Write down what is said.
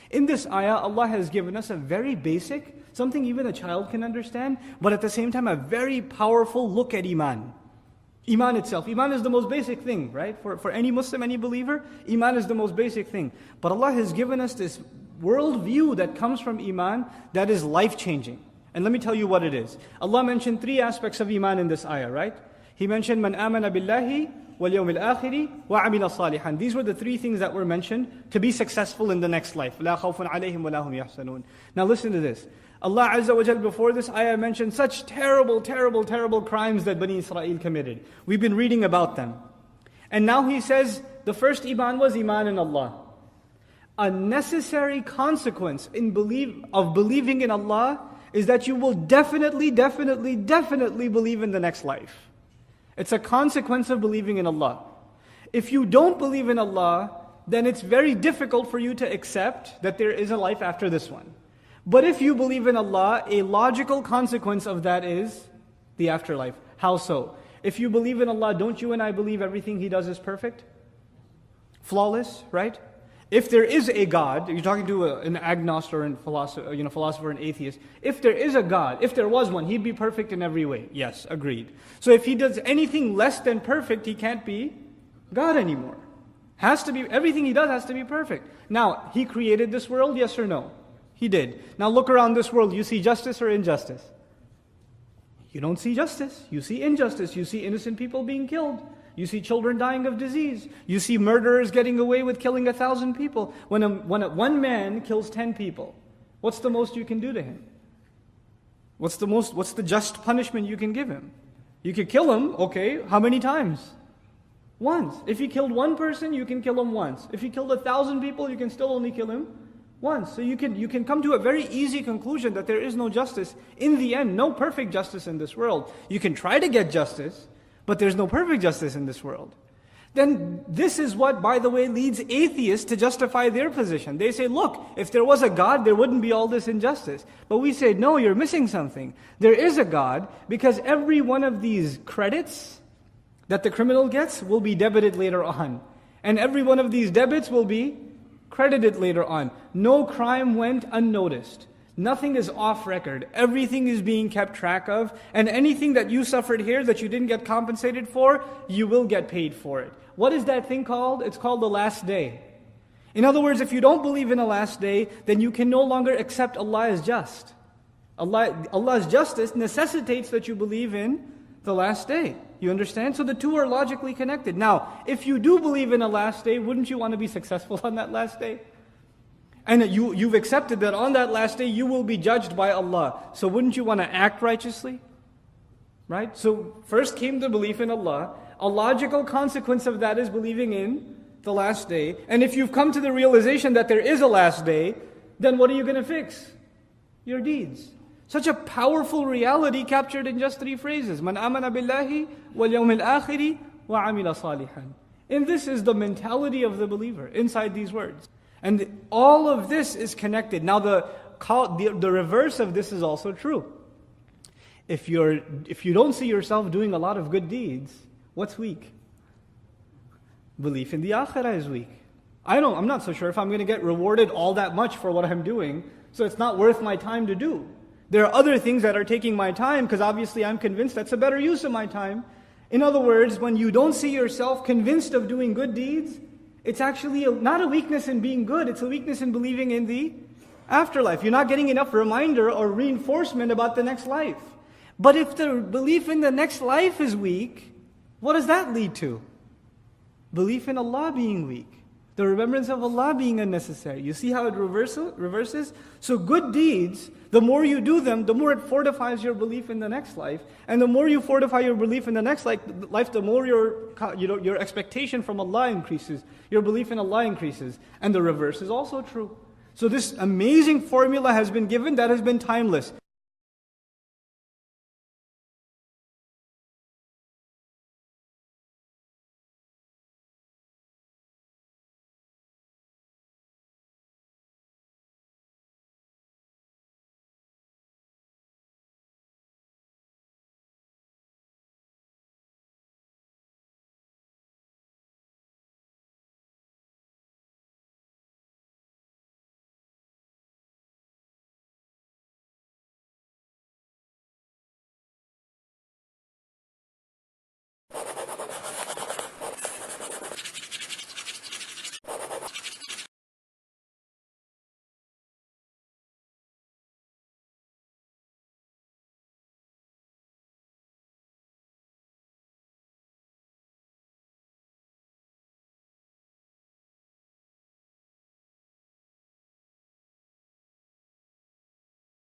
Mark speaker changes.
Speaker 1: In this ayah, Allah has given us a very basic, something even a child can understand, but at the same time a very powerful look at Iman. Iman itself. Iman is the most basic thing, right? For any Muslim, any believer, Iman is the most basic thing. But Allah has given us this world view that comes from Iman that is life-changing. And let me tell you what it is. Allah mentioned 3 aspects of Iman in this ayah, right? He mentioned, Man amana billahi wal yawmil akhiri wa amila salihan. These were the 3 things that were mentioned to be successful in the next life. La khawfun alayhim wa lahum yahsanun. Now listen to this. Allah Azza wa Jal before this ayah mentioned such terrible, terrible, terrible crimes that Bani Israel committed. We've been reading about them. And now He says, the first Iman was Iman in Allah. A necessary consequence of believing in Allah is that you will definitely believe in the next life. It's a consequence of believing in Allah. If you don't believe in Allah, then it's very difficult for you to accept that there is a life after this one. But if you believe in Allah, a logical consequence of that is the afterlife. How so? If you believe in Allah, don't you and I believe everything He does is perfect? Flawless, right? If there is a God, you're talking to an agnostic or a philosopher and atheist. If there is a God, if there was one, He'd be perfect in every way. Yes, agreed. So if He does anything less than perfect, He can't be God anymore. Has to be, everything He does has to be perfect. Now, He created this world, yes or no? He did. Now look around this world, you see justice or injustice? You don't see justice, you see injustice. You see innocent people being killed. You see children dying of disease. You see murderers getting away with killing 1,000 people. When one man kills 10 people, what's the most you can do to him? What's the just punishment you can give him? You could kill him, okay, how many times? Once. If he killed one person, you can kill him once. If he killed 1,000 people, you can still only kill him once. So you can come to a very easy conclusion that there is no justice. In the end, no perfect justice in this world. You can try to get justice, but there's no perfect justice in this world. Then this is what, by the way, leads atheists to justify their position. They say, look, if there was a God, there wouldn't be all this injustice. But we say, no, you're missing something. There is a God, because every one of these credits that the criminal gets will be debited later on. And every one of these debits will be credited later on. No crime went unnoticed. Nothing is off record. Everything is being kept track of. And anything that you suffered here that you didn't get compensated for, you will get paid for it. What is that thing called? It's called the last day. In other words, if you don't believe in a last day, then you can no longer accept Allah as just. Allah's justice necessitates that you believe in the last day. You understand? So the two are logically connected. Now, if you do believe in a last day, wouldn't you want to be successful on that last day? And you've accepted that on that last day you will be judged by Allah. So wouldn't you want to act righteously? Right? So first came the belief in Allah. A logical consequence of that is believing in the last day. And if you've come to the realization that there is a last day, then what are you going to fix? Your deeds. Such a powerful reality captured in just 3 phrases. Man amana billahi wal yawmil akhiri wa amila salihan. And this is the mentality of the believer inside these words. And all of this is connected. Now the reverse of this is also true. If you don't see yourself doing a lot of good deeds, what's weak? Belief in the akhirah is weak. I'm not so sure if I'm going to get rewarded all that much for what I'm doing, so it's not worth my time to do. There are other things that are taking my time, because obviously I'm convinced that's a better use of my time. In other words, when you don't see yourself convinced of doing good deeds, it's actually not a weakness in being good, it's a weakness in believing in the afterlife. You're not getting enough reminder or reinforcement about the next life. But if the belief in the next life is weak, what does that lead to? Belief in Allah being weak. The remembrance of Allah being unnecessary. You see how it reverses? So good deeds, the more you do them, the more it fortifies your belief in the next life. And the more you fortify your belief in the next life, the more your expectation from Allah increases. Your belief in Allah increases. And the reverse is also true. So this amazing formula has been given that has been timeless.